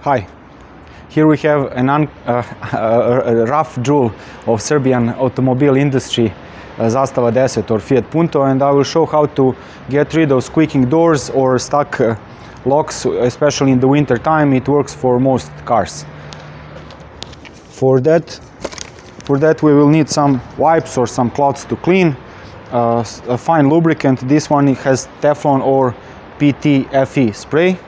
Hi, here we have a rough jewel of Serbian automobile industry, Zastava 10 or Fiat Punto, and I will show how to get rid of squeaking doors or stuck locks, especially in the winter time. It works for most cars. For that we will need some wipes or some cloths to clean, a fine lubricant. This one has Teflon or PTFE spray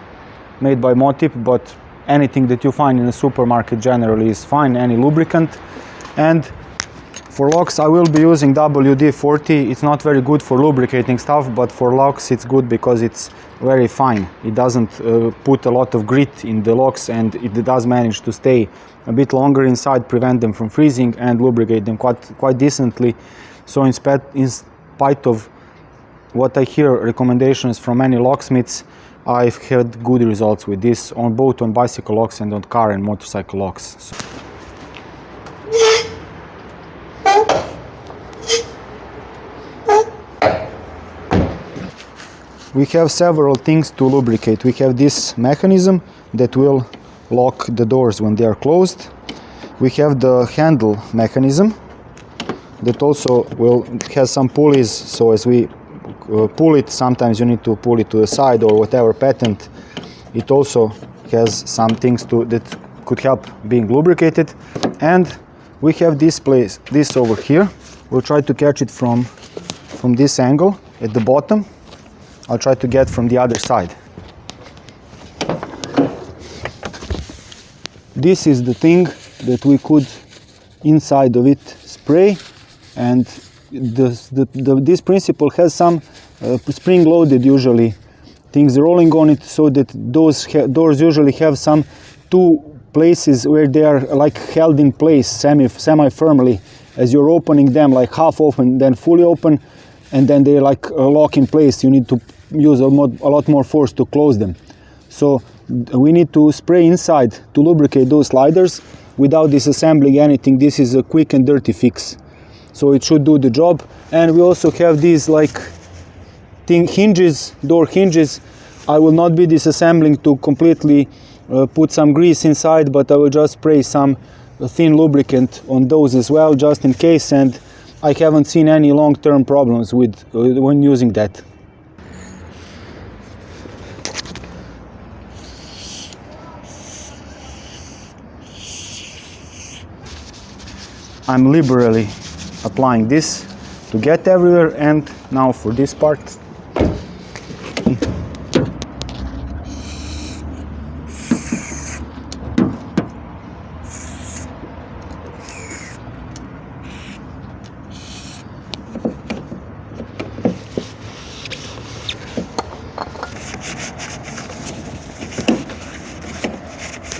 made by Motip, but anything that you find in a supermarket generally is fine, any lubricant. And for locks I will be using WD-40. It's not very good for lubricating stuff, but for locks it's good because it's very fine. It doesn't put a lot of grit in the locks, and it does manage to stay a bit longer inside, prevent them from freezing, and lubricate them quite decently. So in spite of what I hear recommendations from many locksmiths, I've had good results with this, both on bicycle locks and on car and motorcycle locks. We have several things to lubricate. We have this mechanism that will lock the doors when they are closed. We have the handle mechanism that also has some pulleys, so as we pull it, sometimes you need to pull it to the side or whatever patent. It also has some things that could help being lubricated. And we have this over here. We'll try to catch it from this angle at the bottom. I'll try to get from the other side. This is the thing that we could inside of it spray, and this principle has some spring-loaded usually things rolling on it, so that those doors usually have some two places where they are like held in place semi-firmly as you're opening them, like half open, then fully open, and then they like lock in place. You need to use a lot more force to close them. So we need to spray inside to lubricate those sliders without disassembling anything. This is a quick and dirty fix, so it should do the job. And we also have these like hinges, door hinges. I will not be disassembling to completely put some grease inside, but I will just spray some thin lubricant on those as well, just in case, and I haven't seen any long-term problems when using that. I'm liberally applying this to get everywhere. And now for this part.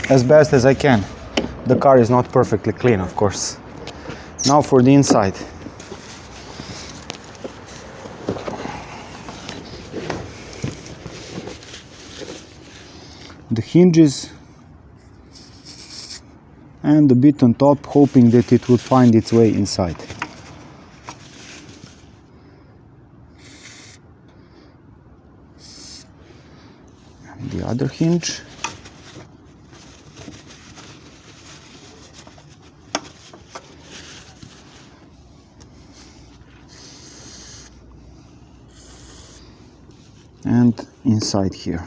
As best as I can. The car is not perfectly clean, of course. Now for the inside. The hinges and a bit on top, hoping that it would find its way inside. And the other hinge. And inside here.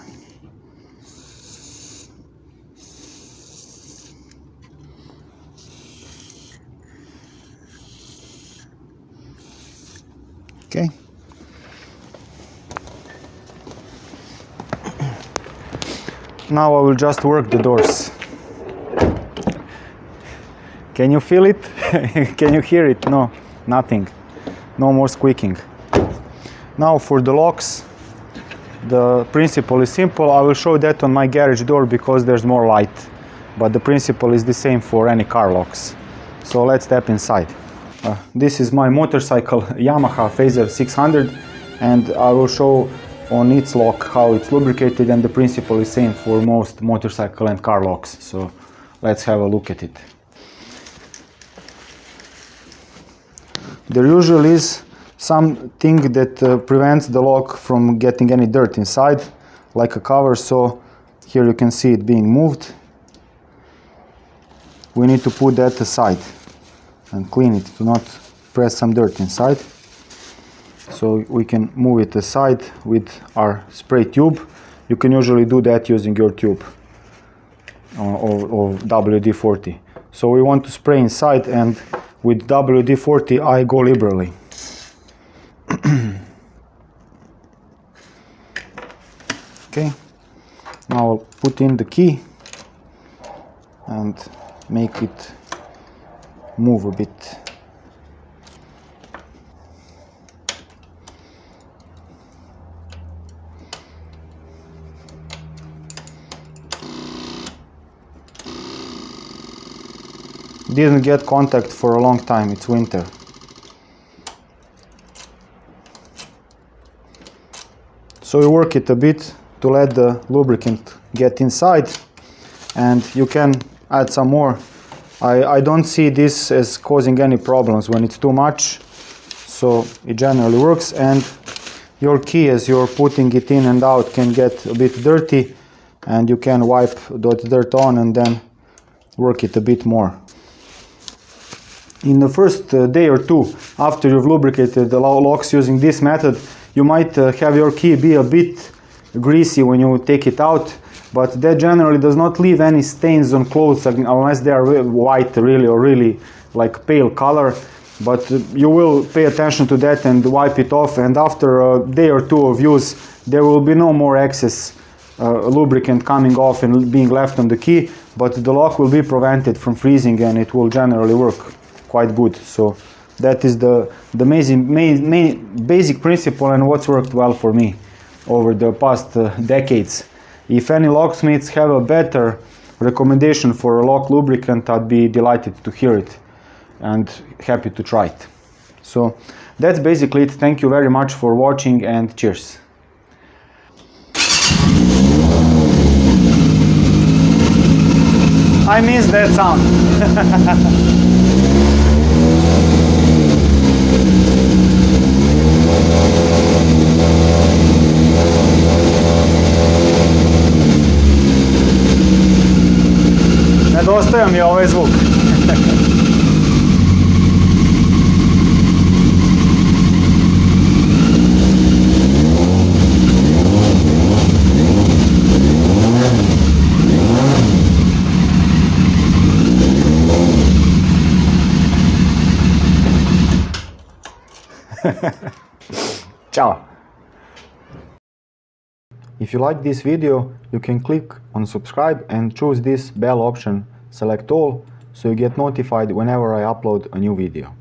Okay. Now I will just work the doors. Can you feel it? Can you hear it? No, nothing. No more squeaking. Now for the locks. The principle is simple. I will show that on my garage door because there's more light, but the principle is the same for any car locks. So let's step inside. This is my motorcycle Yamaha Phaser 600, and I will show on its lock how it's lubricated, and the principle is same for most motorcycle and car locks. So let's have a look at it. There usually is something that prevents the lock from getting any dirt inside, like a cover. So here you can see it being moved, we need to put that aside and clean it to not press some dirt inside. So we can move it aside with our spray tube. You can usually do that using your tube of WD-40. So we want to spray inside, and with WD-40 I go liberally. Okay, now I'll put in the key and make it move a bit. Didn't get contact for a long time, it's winter. So you work it a bit to let the lubricant get inside, and you can add some more. I don't see this as causing any problems when it's too much, so it generally works. And your key, as you're putting it in and out, can get a bit dirty, and you can wipe that dirt on and then work it a bit more. In the first day or two after you've lubricated the locks using this method, you might have your key be a bit greasy when you take it out, but that generally does not leave any stains on clothes unless they are white really, or really like pale color. But you will pay attention to that and wipe it off, and after a day or two of use there will be no more excess lubricant coming off and being left on the key, but the lock will be prevented from freezing and it will generally work quite good. So that is the main basic principle and what's worked well for me over the past decades. If any locksmiths have a better recommendation for a lock lubricant, I'd be delighted to hear it and happy to try it. So that's basically it. Thank you very much for watching, and cheers. I miss that sound. Nedostaje mi ovaj zvuk. Ciao. If you like this video, you can click on subscribe and choose this bell option, select all, so you get notified whenever I upload a new video.